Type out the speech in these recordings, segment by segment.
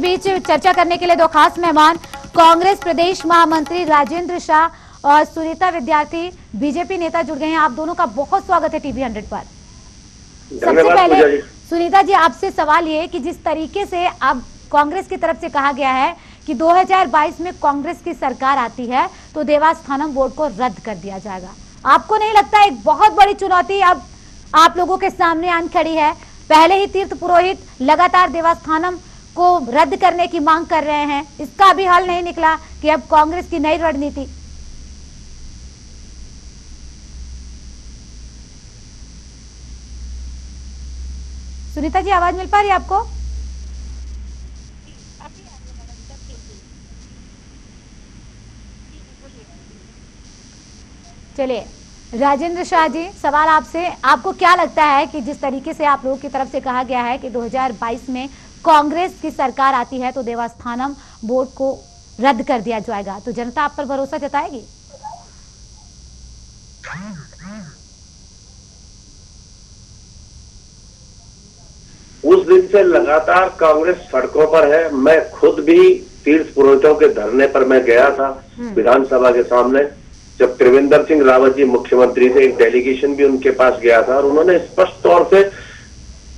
बीच चर्चा करने के लिए दो खास मेहमान, कांग्रेस प्रदेश महामंत्री राजेंद्र शाह और सुनीता विद्यार्थी बीजेपी नेता जुड़ गए हैं। आप दोनों का बहुत स्वागत है टीवी 100 पर। सबसे पहले सुनीता जी, आपसे सवाल ये कि जिस तरीके से अब कांग्रेस की तरफ से कहा गया है कि 2022 में कांग्रेस की सरकार आती है तो देवस्थानम बोर्ड को रद्द कर दिया जाएगा, आपको नहीं लगता एक बहुत बड़ी चुनौती अब आप लोगों के सामने आन खड़ी है? पहले ही तीर्थ पुरोहित लगातार देवस्थानम को रद्द करने की मांग कर रहे हैं, इसका भी हल नहीं निकला कि अब कांग्रेस की नई रणनीति। सुनीता जी, आवाज मिल पा रही है आपको? चलिए राजेंद्र शाह जी, सवाल आपसे, आपको क्या लगता है कि जिस तरीके से आप लोगों की तरफ से कहा गया है कि 2022 में कांग्रेस की सरकार आती है तो देवस्थानम बोर्ड को रद्द कर दिया जाएगा, तो जनता आप पर भरोसा जताएगी? उस दिन से लगातार कांग्रेस सड़कों पर है। मैं खुद भी तीर्थ पुरोहितों के धरने पर मैं गया था विधानसभा के सामने, जब त्रिवेंद्र सिंह रावत जी मुख्यमंत्री थे, एक डेलीगेशन भी उनके पास गया था और उन्होंने स्पष्ट तौर से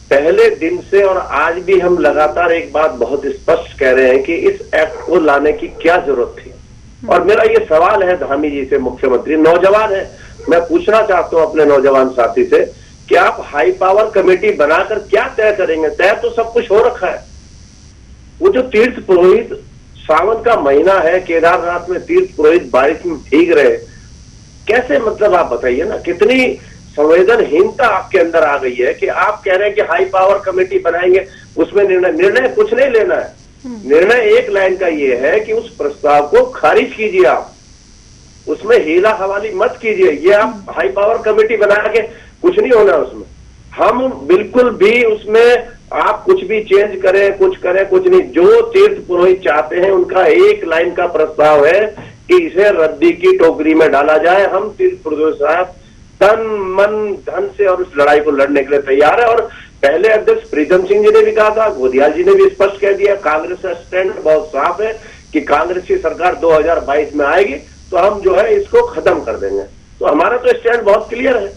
पहले दिन से और आज भी हम लगातार एक बात बहुत स्पष्ट कह रहे हैं कि इस एक्ट को लाने की क्या जरूरत थी। और मेरा ये सवाल है धामी जी से, मुख्यमंत्री नौजवान है, मैं पूछना चाहता हूं अपने नौजवान साथी से कि आप हाई पावर कमेटी बनाकर क्या तय करेंगे? तय तो सब कुछ हो रखा है। वो जो तीर्थ पुरोहित, सावन का महीना है, केदारनाथ में तीर्थ पुरोहित बारिश में भीग रहे, कैसे, मतलब आप बताइए ना, कितनी संवेदनहीनता आपके अंदर आ गई है कि आप कह रहे हैं कि हाई पावर कमेटी बनाएंगे, उसमें निर्णय कुछ नहीं लेना है। निर्णय एक लाइन का ये है कि उस प्रस्ताव को खारिज कीजिए, आप उसमें हीला हवाली मत कीजिए। ये आप हाई पावर कमेटी बना के कुछ नहीं होना उसमें। हम बिल्कुल भी उसमें आप कुछ भी चेंज करें, कुछ नहीं। जो तीर्थ पुरोहित चाहते हैं उनका एक लाइन का प्रस्ताव है कि इसे रद्दी की टोकरी में डाला जाए। हम तीर्थ पुरोहित साहब तन मन धन से और उस लड़ाई को लड़ने के लिए तैयार है। और पहले अध्यक्ष प्रीतम सिंह जी ने भी कहा था, गोदियाल जी ने भी स्पष्ट कह दिया, कांग्रेस का स्टैंड बहुत साफ है कि कांग्रेस की सरकार 2022 में आएगी तो हम जो है इसको खत्म कर देंगे। तो हमारा तो स्टैंड बहुत क्लियर है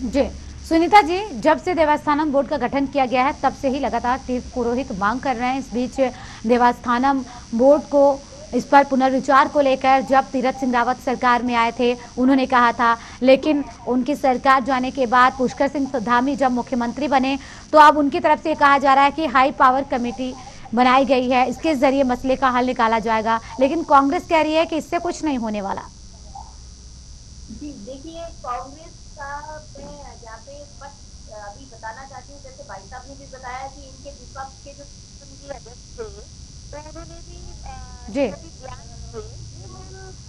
जी। सुनीता जी, जब से देवस्थानम बोर्ड का गठन किया गया है तब से ही लगातार तीर्थ पुरोहित मांग कर रहे हैं। इस बीच देवस्थानम बोर्ड को इस पर पुनर्विचार को लेकर जब तीरथ सिंह रावत सरकार में आए थे उन्होंने कहा था, लेकिन उनकी सरकार जाने के बाद पुष्कर सिंह धामी जब मुख्यमंत्री बने तो अब उनकी तरफ से कहा जा रहा है कि हाई पावर कमेटी बनाई गई है, इसके जरिए मसले का हल निकाला जाएगा, लेकिन कांग्रेस कह रही है कि इससे कुछ नहीं होने वाला। जी देखिए, कांग्रेस का मैं यहाँ पे अभी बताना चाहती हूँ, जैसे भाई साहब ने भी बताया कि इनके विपक्ष के जो अध्यक्ष थे तो उन्होंने भी जी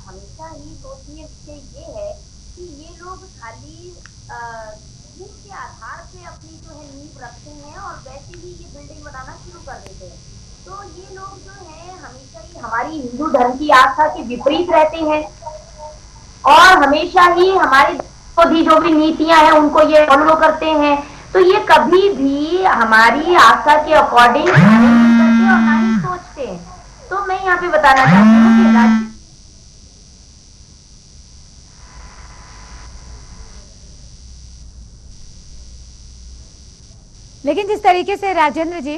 हमेशा ही सोचनीय विषय ये है कि ये लोग खाली झूठ के आधार पे अपनी जो है नींव रखते हैं और वैसे ही ये बिल्डिंग बनाना शुरू कर देते हैं। तो ये लोग जो है हमेशा ही हमारी हिंदू धर्म की आस्था के विपरीत रहते हैं और हमेशा ही हमारी जो भी नीतियां हैं उनको ये फॉलो करते हैं। तो ये कभी भी हमारी आस्था के अकॉर्डिंग नहीं करते और ना ही सोचते हैं। तो मैं यहाँ पे बताना चाहती हूँ कि राज्य लेकिन जिस तरीके से राजेंद्र जी,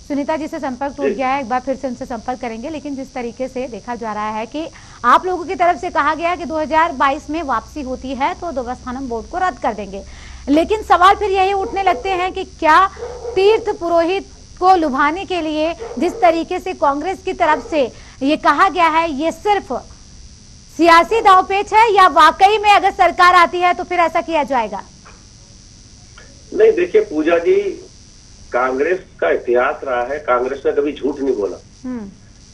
सुनीता जी से संपर्क टूट गया है, एक बार फिर से उनसे संपर्क करेंगे, लेकिन जिस तरीके से देखा जा रहा है कि आप लोगों की तरफ से कहा गया है कि 2022 में वापसी होती है तो देवस्थानम बोर्ड को रद्द कर देंगे, लेकिन सवाल फिर यही उठने लगते हैं कि क्या तीर्थ पुरोहित को लुभाने के लिए जिस तरीके से कांग्रेस की तरफ से ये कहा गया है, ये सिर्फ सियासी दांवपेच है या वाकई में अगर सरकार आती है तो फिर ऐसा किया जाएगा? नहीं, देखिए पूजा जी, कांग्रेस का इतिहास रहा है, कांग्रेस ने कभी झूठ नहीं बोला।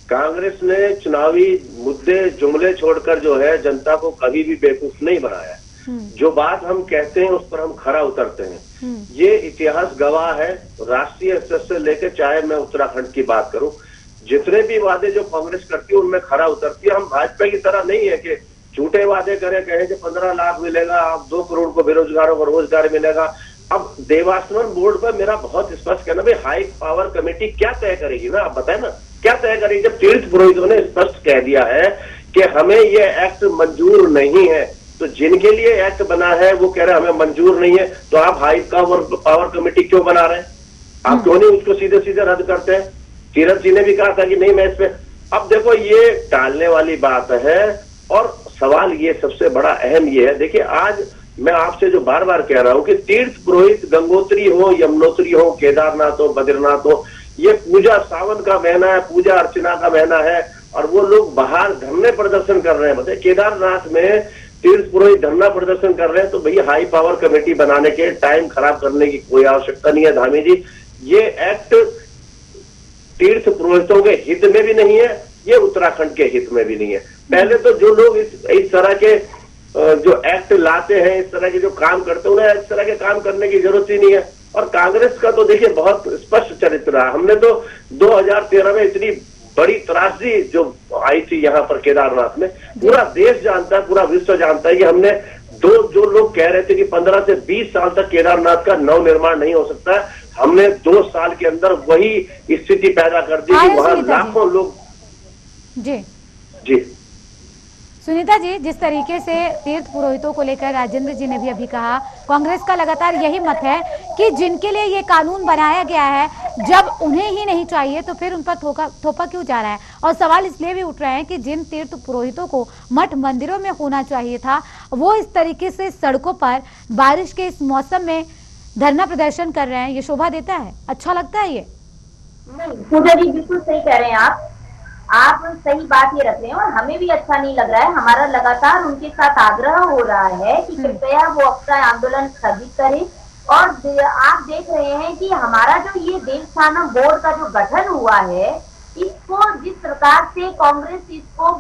कांग्रेस ने चुनावी मुद्दे जुमले छोड़कर जो है जनता को कभी भी बेवकूफ नहीं बनाया। जो बात हम कहते हैं उस पर हम खरा उतरते हैं। ये इतिहास गवाह है, राष्ट्रीय स्तर से लेकर चाहे मैं उत्तराखंड की बात करूं, जितने भी वादे जो कांग्रेस करती है उनमें खरा उतरती है। हम भाजपा की तरह नहीं है कि झूठे वादे करें, कहें कि 15 लाख मिलेगा, 2 करोड़ को बेरोजगारों को रोजगार मिलेगा। अब देवस्थानम बोर्ड पर मेरा बहुत स्पष्ट कहना, भाई हाई पावर कमेटी क्या तय करेगी ना, आप बताए ना क्या तय करेगी। जब तीर्थ पुरोहितों ने स्पष्ट कह दिया है कि हमें ये एक्ट मंजूर नहीं है, तो जिनके लिए एक्ट बना है वो कह रहे हैं हमें मंजूर नहीं है, तो आप हाई पावर कमेटी क्यों बना रहे हैं? आप क्यों नहीं उसको सीधे सीधे रद्द करते हैं? तीरथ जी ने भी कहा था कि नहीं मैं इस पे, अब देखो ये टालने वाली बात है। और सवाल ये सबसे बड़ा अहम ये है, देखिए आज मैं आपसे जो बार बार कह रहा हूं कि तीर्थ पुरोहित गंगोत्री हो, यमुनोत्री हो, केदारनाथ हो, बद्रीनाथ हो, ये पूजा सावन का महीना है, पूजा अर्चना का महीना है, और वो लोग बाहर धरने प्रदर्शन कर रहे हैं। बताए केदारनाथ में तीर्थ पुरोहित धरना प्रदर्शन कर रहे हैं, तो भैया हाई पावर कमेटी बनाने के टाइम खराब करने की कोई आवश्यकता नहीं है धामी जी। ये एक्ट तीर्थ पुरोहितों के हित में भी नहीं है, ये उत्तराखंड के हित में भी नहीं है। पहले तो जो लोग इस तरह के जो एक्ट लाते हैं, इस तरह के जो काम करते हैं, उन्हें इस तरह के काम करने की जरूरत ही नहीं है। और कांग्रेस का तो देखिए बहुत स्पष्ट चरित्र रहा। हमने तो 2013 में इतनी बड़ी त्रासदी जो आई थी यहाँ पर केदारनाथ में, पूरा देश जानता है, पूरा विश्व जानता है कि हमने जो लोग कह रहे थे कि 15 से 20 साल तक केदारनाथ का नव निर्माण नहीं हो सकता है, हमने 2 साल के अंदर वही स्थिति पैदा कर दी कि वहां लाखों लोग। जी सुनीता जी, जिस तरीके से तीर्थ पुरोहितों को लेकर राजेंद्र जी ने भी अभी कहा, कांग्रेस का लगातार यही मत है कि जिनके लिए ये कानून बनाया गया है, जब उन्हें ही नहीं चाहिए तो फिर उन पर थोपा क्यों जा रहा है। और सवाल इसलिए भी उठ रहे हैं कि जिन तीर्थ पुरोहितों को मठ मंदिरों में होना चाहिए था, वो इस तरीके से सड़कों पर बारिश के इस मौसम में धरना प्रदर्शन कर रहे हैं। ये शोभा देता है? अच्छा लगता है ये? नहीं पूजा जी, बिल्कुल सही कह रहे हैं आप सही बात ये रख रहे हैं, और हमें भी अच्छा नहीं लग रहा है। हमारा लगातार उनके साथ आग्रह हो रहा है कि कृपया वो अपना आंदोलन स्थगित करें। और आप देख रहे हैं कि हमारा जो ये देवस्थानम बोर्ड का जो गठन हुआ है, इसको जिस प्रकार से कांग्रेस इसको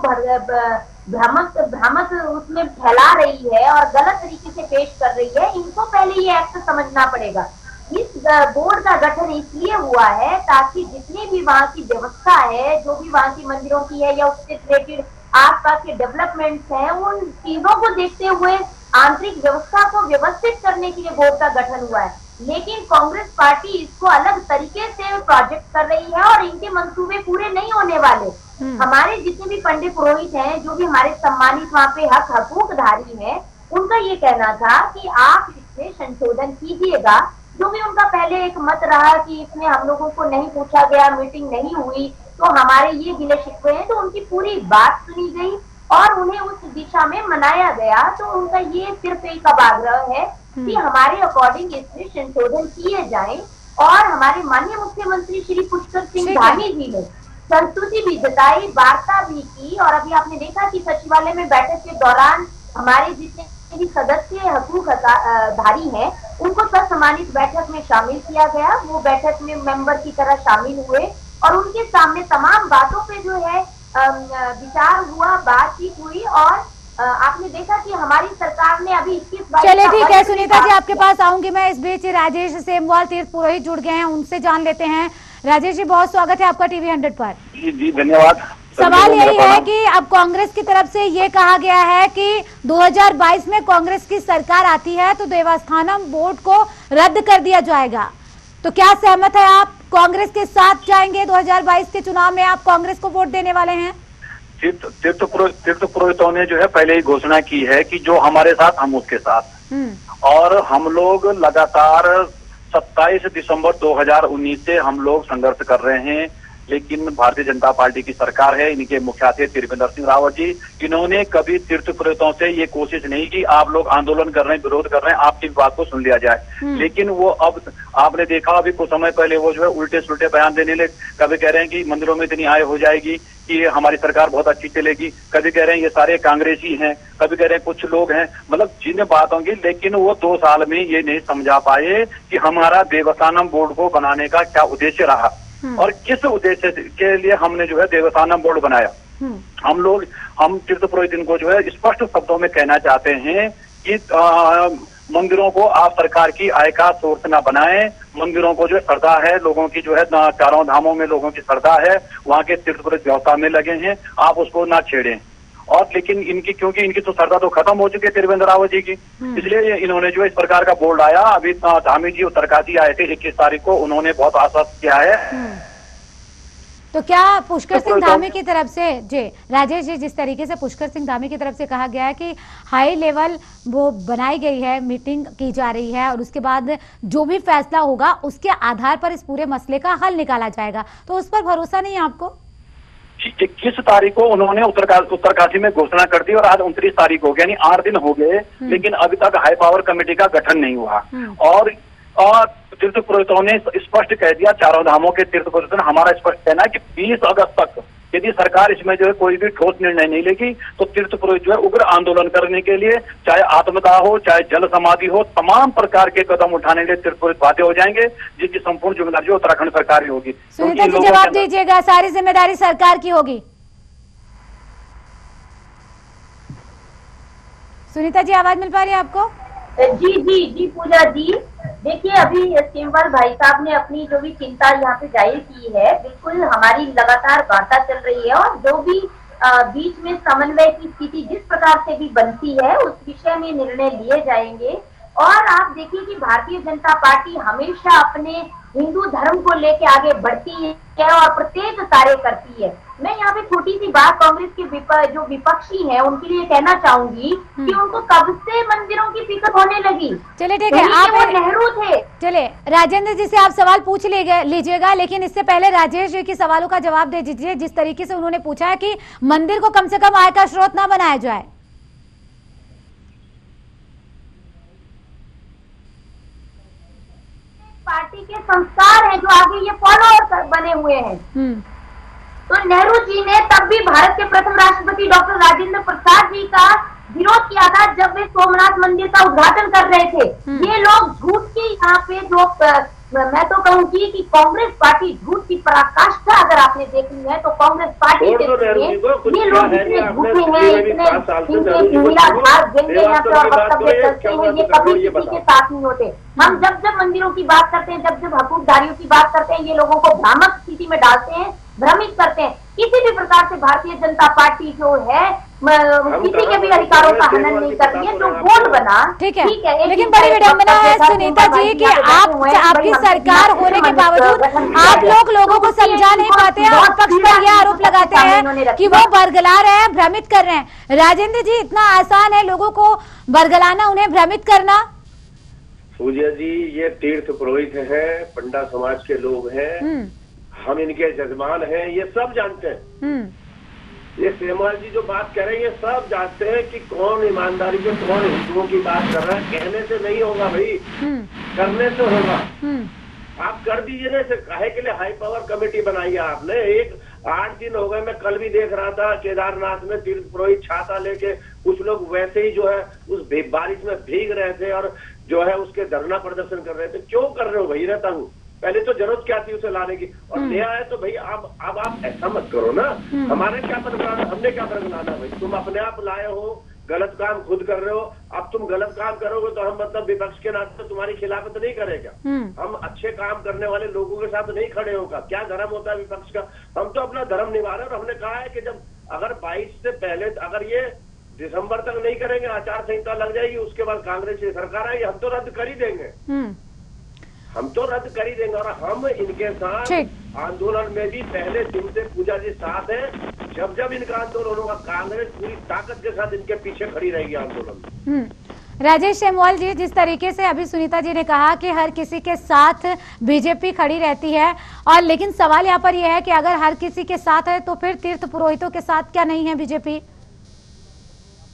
भ्रामक उसमें फैला रही है और गलत तरीके से पेश कर रही है, इनको पहले ये एक्ट समझना पड़ेगा। इस बोर्ड का गठन इसलिए हुआ है ताकि जितनी भी वहाँ की व्यवस्था है, जो भी वहाँ की मंदिरों की है या उससे रिलेटेड आसपास के डेवलपमेंट्स हैं, उन चीजों को देखते हुए आंतरिक व्यवस्था को व्यवस्थित करने के लिए बोर्ड का गठन हुआ है। लेकिन कांग्रेस पार्टी इसको अलग तरीके से प्रोजेक्ट कर रही है और इनके मंसूबे पूरे नहीं होने वाले। हमारे जितने भी पंडित पुरोहित हैं, जो भी हमारे सम्मानित वहाँ पे हकूकधारी हैं, उनका ये कहना था कि आप इसमें संशोधन कीजिएगा। जो भी उनका पहले एक मत रहा कि इसमें हम लोगों को नहीं पूछा गया, मीटिंग नहीं हुई, तो हमारे ये गिले शिकवे हैं, तो उनकी पूरी बात सुनी गई और उन्हें उस दिशा में मनाया गया। तो उनका ये सिर्फ एक आग्रह है कि हमारे अकॉर्डिंग इसमें संशोधन किए जाएं। और हमारे माननीय मुख्यमंत्री श्री पुष्कर सिंह धामी जी ने संस्तुति भी जताई, वार्ता भी की। और अभी आपने देखा कि सचिवालय में बैठक के दौरान हमारे जितने भी सदस्य हकूकधारी हैं, उनको सम्मानित बैठक में शामिल किया गया। वो बैठक में मेंबर की तरह शामिल हुए और उनके सामने तमाम बातों पे जो है विचार हुआ, बातचीत हुई। और आपने देखा कि हमारी सरकार ने अभी 21 चलिए ठीक है सुनीता जी, आपके पास आऊंगी मैं। इस बीच राजेश सेमवाल तीर्थ पुरोहित जुड़ गए हैं, उनसे जान लेते हैं। राजेश जी, बहुत स्वागत है आपका टीवी 100 पर। जी धन्यवाद। सवाल यही है कि अब कांग्रेस की तरफ से ये कहा गया है कि 2022 में कांग्रेस की सरकार आती है तो देवस्थानम बोर्ड को रद्द कर दिया जाएगा। तो क्या सहमत है आप? कांग्रेस के साथ जाएंगे? 2022 के चुनाव में आप कांग्रेस को वोट देने वाले हैं? तीर्थ पुरोहितों ने जो है पहले ही घोषणा की है कि जो हमारे साथ हम उसके साथ। और हम लोग लगातार 27 दिसंबर 2019 से हम लोग संघर्ष कर रहे हैं। लेकिन भारतीय जनता पार्टी की सरकार है, इनके मुख्यमंत्री त्रिवेंद्र सिंह रावत जी, इन्होंने कभी तीर्थ पुरोहितों से ये कोशिश नहीं की आप लोग आंदोलन कर रहे हैं, विरोध कर रहे हैं, आपकी बात को सुन लिया जाए। लेकिन वो अब आपने देखा अभी कुछ समय पहले वो जो है उल्टे सुल्टे बयान देने लगे। कभी कह रहे हैं कि मंदिरों में इतनी आय हो जाएगी कि हमारी सरकार बहुत अच्छी चलेगी, कभी कह रहे हैं ये सारे कांग्रेसी हैं, कभी कह रहे हैं कुछ लोग हैं, मतलब जिन बातों की। लेकिन वो 2 साल में ये नहीं समझा पाए कि हमारा देवस्थानम बोर्ड को बनाने का क्या उद्देश्य रहा और किस उद्देश्य के लिए हमने जो है देवस्थानम बोर्ड बनाया। हम तीर्थ पुरोहित इनको जो है स्पष्ट शब्दों में कहना चाहते हैं कि मंदिरों को आप सरकार की आय का सोर्स न बनाएं। मंदिरों को जो श्रद्धा है लोगों की, जो है चारों धामों में लोगों की श्रद्धा है, वहाँ के तीर्थ पुरोहित व्यवस्था में लगे हैं, आप उसको ना छेड़ें। और लेकिन इनकी क्योंकि इनकी तो श्रद्धा तो खत्म हो चुकी है त्रिवेंद्र रावत जी की, इसलिए इन्होंने जो इस प्रकार का बोर्ड आया। अभी धामी जी उत्तरकाशी आए थे 21 तारीख को, उन्होंने बहुत आश्वस्त किया है। तो क्या पुष्कर सिंह धामी की तरफ से जी राजेश जी, जिस तरीके से पुष्कर सिंह धामी की तरफ से कहा गया है कि हाई लेवल वो बनाई गई है, मीटिंग की जा रही है और उसके बाद जो भी फैसला होगा उसके आधार पर इस पूरे मसले का हल निकाला जाएगा, तो उस पर भरोसा नहीं है आपको? 21 तारीख को उन्होंने उत्तरकाशी में घोषणा कर दी और आज 29 तारीख हो गया, यानी 8 दिन हो गए, लेकिन अभी तक हाई पावर कमेटी का गठन नहीं हुआ। और तीर्थ पुरोहितों ने स्पष्ट कह दिया, चारों धामों के तीर्थ पुरोहितों ने हमारा स्पष्ट कहना है कि 20 अगस्त तक यदि सरकार इसमें जो है कोई भी ठोस निर्णय नहीं लेगी तो तीर्थ पुरोहित जो है उग्र आंदोलन करने के लिए, चाहे आत्मदाह हो चाहे जल समाधि हो, तमाम प्रकार के कदम उठाने के लिए तीर्थ पुरोहित बाध्य हो जाएंगे, जिसकी संपूर्ण जिम्मेदारी उत्तराखंड सरकार की होगी। सुनीता जी जवाब दीजिएगा, सारी जिम्मेदारी सरकार की होगी? सुनीता जी आवाज मिल पा रही है आपको? जी पूजा जी, देखिए अभी सिंवर भाई साहब ने अपनी जो भी चिंता यहाँ पे जाहिर की है, बिल्कुल हमारी लगातार वार्ता चल रही है और जो भी बीच में समन्वय की स्थिति जिस प्रकार से भी बनती है उस विषय में निर्णय लिए जाएंगे। और आप देखिए कि भारतीय जनता पार्टी हमेशा अपने हिंदू धर्म को लेके आगे बढ़ती है और प्रत्येक कार्य करती है। मैं यहाँ पे छोटी सी बात कांग्रेस के जो विपक्षी हैं उनके लिए कहना चाहूंगी कि उनको कब से मंदिरों की फिक्र होने लगी। चलिए ठीक है, आप नेहरू थे। चलिए राजेंद्र जी से आप सवाल पूछ लीजिएगा, लेकिन इससे पहले राजेश जी के सवालों का जवाब दे दीजिए। जिस तरीके से उन्होंने पूछा है कि मंदिर को कम से कम आय का स्रोत ना बनाया जाए। पार्टी के संस्कार हैं जो आगे ये फॉलो बने हुए हैं। तो नेहरू जी ने तब भी भारत के प्रथम राष्ट्रपति डॉक्टर राजेंद्र प्रसाद जी का विरोध किया था जब वे सोमनाथ मंदिर का उद्घाटन कर रहे थे। ये लोग झूठ की यहाँ पे जो मैं तो कहूंगी कि कांग्रेस पार्टी झूठ की पराकाष्ठा अगर आपने देखनी है तो कांग्रेस पार्टी ये लोग इतने झूठे हैं, इनके निराधार व्यंग्य यहाँ पे और वक्तव्य करते हैं, ये कभी किसी के साथ नहीं होते। हम जब मंदिरों की बात करते हैं, जब हकूकदारियों की बात करते हैं, ये लोगों को भ्रामक स्थिति में डालते हैं, भ्रमित करते हैं। किसी भी प्रकार से भारतीय जनता पार्टी जो है किसी के भी अधिकारों का हनन नहीं करती है। जो बोर्ड बना ठीक है, लेकिन बड़ी विडंबना है सुनीता जी कि आपकी सरकार होने के बावजूद आप लोगों को समझा नहीं पाते हैं और पक्ष पर यह आरोप लगाते हैं कि वो बरगला रहे हैं, भ्रमित कर रहे हैं। राजेंद्र जी, इतना आसान है लोगों को बरगलाना, उन्हें भ्रमित करना? पूजा जी, ये तीर्थ पुरोहित है, पंडा समाज के लोग हैं, हम इनके जजमान हैं, ये सब जानते हैं। ये सेमवाल जी जो बात कर रहे हैं ये सब जानते हैं कि कौन ईमानदारी से कौन हिंदुओं की बात कर रहा है। कहने से नहीं होगा भाई, करने से होगा। आप कर दीजिए ना, इसे काहे के लिए हाई पावर कमेटी बनाई है आपने? 8 दिन हो गए, मैं कल भी देख रहा था केदारनाथ में तीर्थ पुरोहित छाता लेके कुछ लोग वैसे ही जो है उस बारिश में भीग रहे थे और जो है उसके धरना प्रदर्शन कर रहे थे। क्यों कर रहे हो भाई? रहता हूँ पहले तो जरूरत क्या थी उसे लाने की, और ले आए तो भाई अब आप ऐसा मत करो ना। हमारे क्या बरगलाना, हमने क्या बरगलाना भाई? तुम अपने आप लाए हो, गलत काम खुद कर रहे हो। अब तुम गलत काम करोगे तो हम मतलब विपक्ष के नाते तुम्हारी खिलाफत नहीं करेगा। हम अच्छे काम करने वाले लोगों के साथ नहीं खड़े होगा। क्या धर्म होता है विपक्ष का? हम तो अपना धर्म निभा रहे हैं। और हमने कहा है कि जब अगर 22 से पहले अगर ये दिसंबर तक नहीं करेंगे, आचार संहिता लग जाएगी, उसके बाद कांग्रेस की सरकार आएगी, हम तो रद्द कर ही देंगे। हम तो रद्द कर ही देंगे। और हम इनके साथ आंदोलन में भी पहले दिन से पूजा जी साथ है। जब जब इनका आंदोलन होगा कांग्रेस पूरी ताकत के साथ इनके पीछे खड़ी रहेगी आंदोलन में। राजेश सेमवाल जी, जिस तरीके से अभी सुनीता जी ने कहा कि हर किसी के साथ बीजेपी खड़ी रहती है, और लेकिन सवाल यहाँ पर यह है कि अगर हर किसी के साथ है तो फिर तीर्थ पुरोहितों के साथ क्या नहीं है बीजेपी?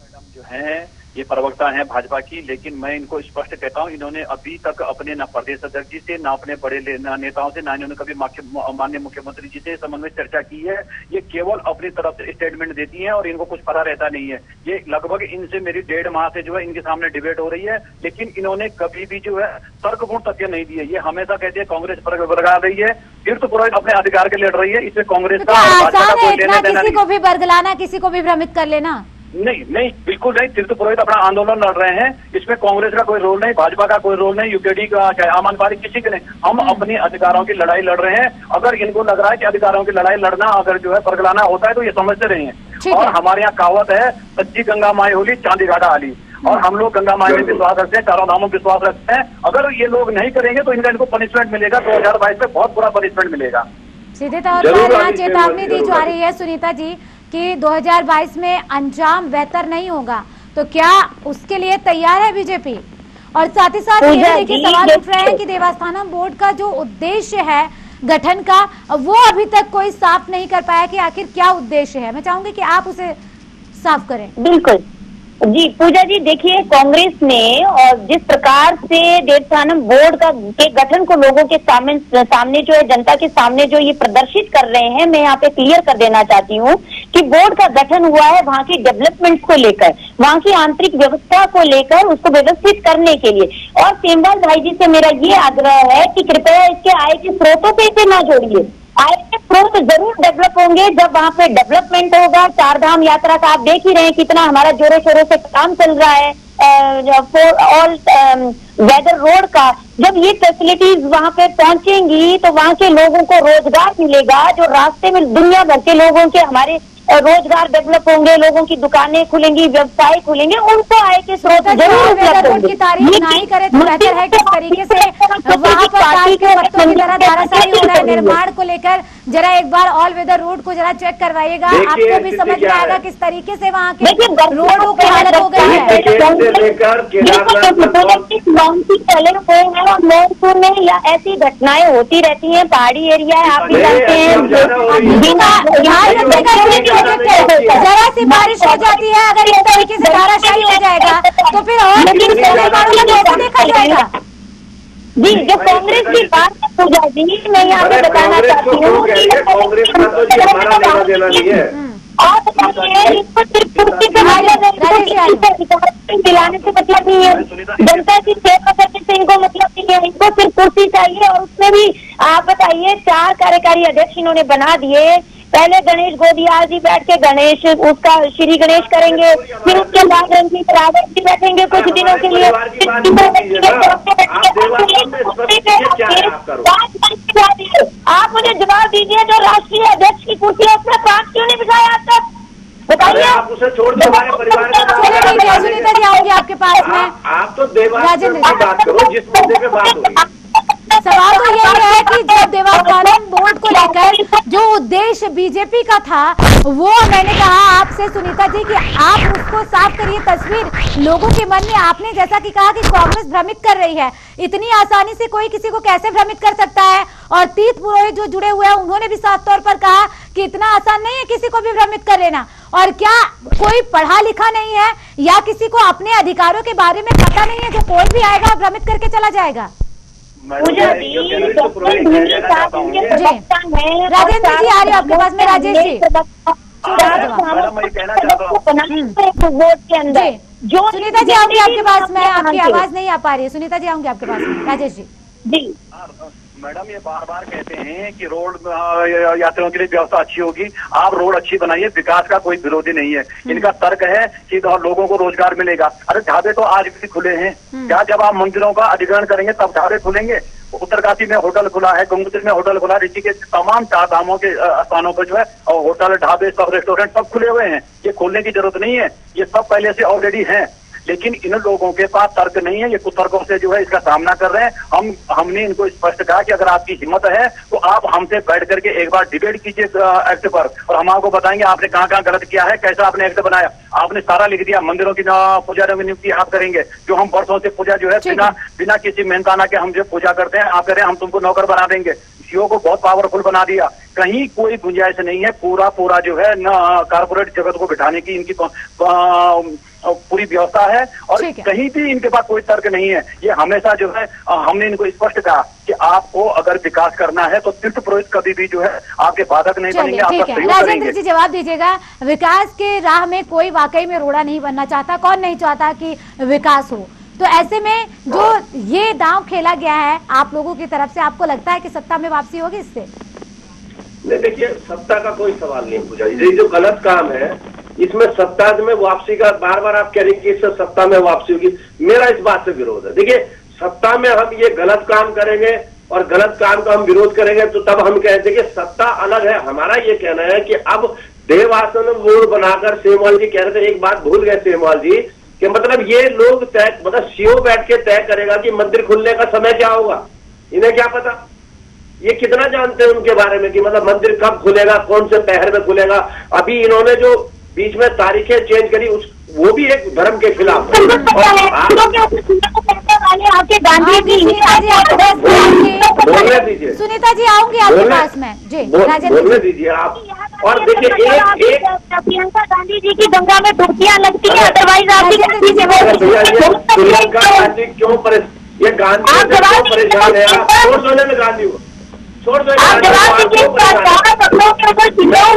मैडम जो है ये प्रवक्ता हैं भाजपा की, लेकिन मैं इनको स्पष्ट कहता हूं, इन्होंने अभी तक अपने न प्रदेश अध्यक्ष जी से, न अपने बड़े नेताओं से, न इन्होंने कभी माननीय मुख्यमंत्री जी से संबंध में चर्चा की है। ये केवल अपनी तरफ से स्टेटमेंट देती हैं और इनको कुछ पता रहता नहीं है। ये लगभग इनसे मेरी 1.5 माह से जो है इनके सामने डिबेट हो रही है, लेकिन इन्होंने कभी भी जो है तर्कपूर्ण तथ्य नहीं दिए। ये हमेशा कहते हैं कांग्रेस बरगला रही है, तीर्थ पुरोहित अपने अधिकार के लड़ रही है, इसमें कांग्रेस का किसी को भी बरगलाना, किसी को भी भ्रमित कर लेना नहीं, बिल्कुल नहीं। तीर्थ पुरोहित अपना आंदोलन लड़ रहे हैं, इसमें कांग्रेस का कोई रोल नहीं, भाजपा का कोई रोल नहीं, यूकेडी का चाहे आम आदमी पार्टी किसी के नहीं। हम अपने अधिकारों की लड़ाई लड़ रहे हैं। अगर इनको लग रहा है कि अधिकारों की लड़ाई लड़ना अगर जो है बरगलाना होता है तो ये समझते रहे हैं। ठीक और है। हमारे यहाँ कहावत है, सच्ची गंगा माई होली चांदी घाटा आली, और हम लोग गंगा माई में विश्वास रखते हैं, चारों धामों में विश्वास रखते हैं। अगर ये लोग नहीं करेंगे तो इनको पनिशमेंट मिलेगा, 2022 में बहुत बुरा पनिशमेंट मिलेगा। सीधे तौर जरूर पर यहाँ आगे चेतावनी दी जरूर जा आगे। रही है सुनीता जी कि 2022 में अंजाम बेहतर नहीं होगा, तो क्या उसके लिए तैयार है बीजेपी? और साथ ही साथ ये भी देखिए सवाल उठ रहे हैं कि देवस्थानम बोर्ड का जो उद्देश्य है गठन का, वो अभी तक कोई साफ नहीं कर पाया कि आखिर क्या उद्देश्य है। मैं चाहूंगी कि आप उसे साफ करें। बिल्कुल जी पूजा जी, देखिए कांग्रेस ने और जिस प्रकार से देवस्थानम बोर्ड के गठन को लोगों के सामने जो है, जनता के सामने जो ये प्रदर्शित कर रहे हैं, मैं यहाँ पे क्लियर कर देना चाहती हूँ कि बोर्ड का गठन हुआ है वहाँ की डेवलपमेंट को लेकर, वहाँ की आंतरिक व्यवस्था को लेकर, उसको व्यवस्थित करने के लिए। और सेमवाल भाई जी से मेरा ये आग्रह है कि कृपया इसके आय के स्रोतों पे इसे ना जोड़िए। आय के स्रोत जरूर डेवलप होंगे जब वहाँ पे डेवलपमेंट होगा। चार धाम यात्रा का आप देख ही रहे हैं कितना हमारा जोरों शोरों से काम चल रहा है, ऑल वेदर रोड का। जब ये फैसिलिटीज वहाँ पे पहुंचेंगी तो वहाँ के लोगों को रोजगार मिलेगा, जो रास्ते में दुनिया भर के लोगों के हमारे रोजगार डेवलप होंगे, लोगों की दुकानें खुलेंगी, व्यवसाय खुलेंगे, उनको आय के स्रोत जरूर उपलब्ध होंगे। की तारीफ नहीं करे तो बेहतर है। किस तरीके से वहाँ पर ताश के पत्तों की तरह धाराशाही हो रहा है निर्माण को लेकर, जरा एक बार ऑल वेदर रोड को जरा चेक करवाइएगा, आपको भी समझ में आएगा किस तरीके से वहाँ के रोडों की हालत हो गई है। चले हुए हैं और मॉनसून में या ऐसी घटनाएं होती रहती हैं, पहाड़ी एरिया है, आप भी जानते हैं। जरा सी बारिश हो जाती है, अगर इस तरीके से धाराशाही हो जाएगा तो फिर और देखा जाएगा। जी जो कांग्रेस की बात है पूजा जी, मैं यहाँ पे बताना चाहती हूँ कि कांग्रेस का तो ये हमारा लेना देना नहीं है। आप बताइए, इसको सिर्फ कुर्सी पे दिलाने से मतलब नहीं है, जनता की सेवा करने से इनको मतलब नहीं है, इनको सिर्फ कुर्सी चाहिए। और उसमें भी आप बताइए 4 कार्यकारी अध्यक्ष इन्होंने बना दिए। पहले गणेश गोदियाल जी बैठ के गणेश उसका श्री गणेश करेंगे, फिर उसके बाद रंजीत रावत जी बैठेंगे कुछ दिनों के लिए। आप मुझे जवाब दीजिए, जो राष्ट्रीय अध्यक्ष की कुर्सी है उसमें 5 क्यों नहीं बिठाया आज तक, बताइए। आप उसे छोड़ दो, हमारे परिवार का सुनीता जी आऊंगी आपके पास में। आप तो देवस्थानम की बात करो, जिस मुद्दे पे बात हो रही। सवाल तो यही है कि जब देवस्थानम बोर्ड को लेकर जो उद्देश्य बीजेपी का था, वो मैंने कहा आपसे सुनीता जी कि आप उसको साफ करिए तस्वीर लोगों के मन में। आपने जैसा कि कहा कि कांग्रेस भ्रमित कर रही है, इतनी आसानी से कोई किसी को कैसे भ्रमित कर सकता है? और तीर्थ पुरोहित जो जुड़े हुए हैं उन्होंने भी साफ तौर पर कहा कि इतना आसान नहीं है किसी को भी भ्रमित कर लेना। और क्या कोई पढ़ा लिखा नहीं है या किसी को अपने अधिकारों के बारे में पता नहीं है, जो कोई भी आएगा भ्रमित करके चला जाएगा? राजेंद्र जी आ रहे हो आपके पास में, राजेश जी बोर्ड के अंदर जो सुनीता जी आऊंगी आपके पास में, आपकी आवाज नहीं आ पा रही है। सुनीता जी आऊंगी आपके पास में, राजेश जी। जी मैडम ये बार बार कहते हैं कि रोड यात्रियों के लिए व्यवस्था अच्छी होगी, आप रोड अच्छी बनाइए, विकास का कोई विरोधी नहीं है। इनका तर्क है कि लोगों को रोजगार मिलेगा। अरे ढाबे तो आज भी खुले हैं, क्या जब आप मंदिरों का अधिग्रहण करेंगे तब ढाबे खुलेंगे? उत्तरकाशी में होटल खुला है, गंगोत्री में होटल खुला है, ऋषिकेश के तमाम 4 धामों के स्थानों पर जो है और होटल ढाबे सब रेस्टोरेंट सब खुले हुए हैं। ये खोलने की जरूरत नहीं है, ये सब पहले से ऑलरेडी हैं। लेकिन इन लोगों के पास तर्क नहीं है, ये कुतर्कों से जो है इसका सामना कर रहे हैं। हमने इनको स्पष्ट कहा कि अगर आपकी हिम्मत है तो आप हमसे बैठ करके एक बार डिबेट कीजिए एक्ट पर, और हम आपको बताएंगे आपने कहाँ कहाँ गलत किया है, कैसा आपने एक्ट बनाया। आपने सारा लिख दिया, मंदिरों की पुजारियों की नियुक्ति आप करेंगे, जो हम वर्षों से पूजा जो है बिना किसी मेहनताना के हम जो पूजा करते हैं, आप कह रहे हैं हम तुमको नौकर बना देंगे। सीओ को बहुत पावरफुल बना दिया, कहीं कोई गुंजाइश नहीं है। पूरा जो है न कारपोरेट जगत को बिठाने की इनकी पूरी व्यवस्था है, और कहीं भी इनके पास कोई तर्क नहीं है। ये हमेशा जो है हमने इनको स्पष्ट कहा कि आपको अगर विकास करना है तो तीर्थ पुरोहित कभी भी जो है आपके बाधक नहीं बनेंगे, आपका सहयोग करेंगे। राजेंद्र जी जवाब दीजिएगा, विकास के राह में कोई वाकई में रोड़ा नहीं बनना चाहता, कौन नहीं चाहता कि विकास हो? तो ऐसे में जो ये दांव खेला गया है आप लोगों की तरफ से, आपको लगता है कि सत्ता में वापसी होगी इससे? नहीं, देखिए सत्ता का कोई सवाल नहीं पूछा। ये जो गलत काम है इसमें सत्ता में वापसी का बार बार आप कह रहे हैं कि इससे सत्ता में वापसी होगी, मेरा इस बात से विरोध है। देखिए सत्ता में हम ये गलत काम करेंगे और गलत काम का हम विरोध करेंगे तो तब हम कहते हैं कि सत्ता अलग है। हमारा ये कहना है कि अब देवासन बोर्ड बनाकर सेमवाल जी कह रहे थे, एक बात भूल गए सेमवाल जी कि मतलब ये लोग तय, मतलब सीओ बैठ के तय करेगा कि मंदिर खुलने का समय क्या होगा। इन्हें क्या पता, ये कितना जानते हैं उनके बारे में कि मतलब मंदिर कब खुलेगा, कौन से पहर में खुलेगा। अभी इन्होंने जो बीच में तारीखें चेंज करी वो भी एक धर्म के खिलाफ है। आपके गांधी जी बोलने दीजिए, सुनीता जी आऊंगी आपके पास में जी, बोलने दीजिए आप। और देखिए एक प्रियंका गांधी जी की गंगा में डुबकियां लगती है, अदरवाइज आप प्रियंका गांधी क्यों ये गांधी क्यों परेशान है? आप छोड़ दो में गांधी को, छोड़ दो।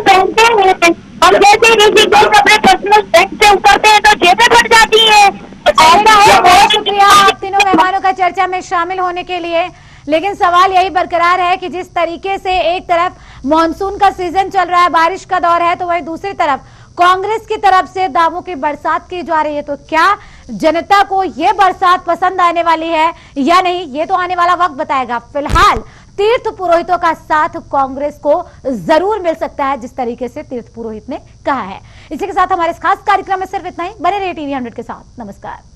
पहनते हैं और जैसे ऋषिकेश अपने पर्सनल सेक्स से उतरते हैं तो जेबें फट जाती है। बहुत शुक्रिया आप तीनों मेहमानों का चर्चा में शामिल होने के लिए। लेकिन सवाल यही बरकरार है कि जिस तरीके से एक तरफ मॉनसून का सीजन चल रहा है, बारिश का दौर है, तो वहीं दूसरी तरफ कांग्रेस की तरफ से दावों की बरसात की जा रही है। तो क्या जनता को ये बरसात पसंद आने वाली है या नहीं, ये तो आने वाला वक्त बताएगा। फिलहाल तीर्थ पुरोहितों का साथ कांग्रेस को जरूर मिल सकता है, जिस तरीके से तीर्थ पुरोहित ने कहा है। इसी के साथ हमारे इस खास कार्यक्रम में सिर्फ इतना ही। बने रहिए टीवी 100 के साथ। नमस्कार।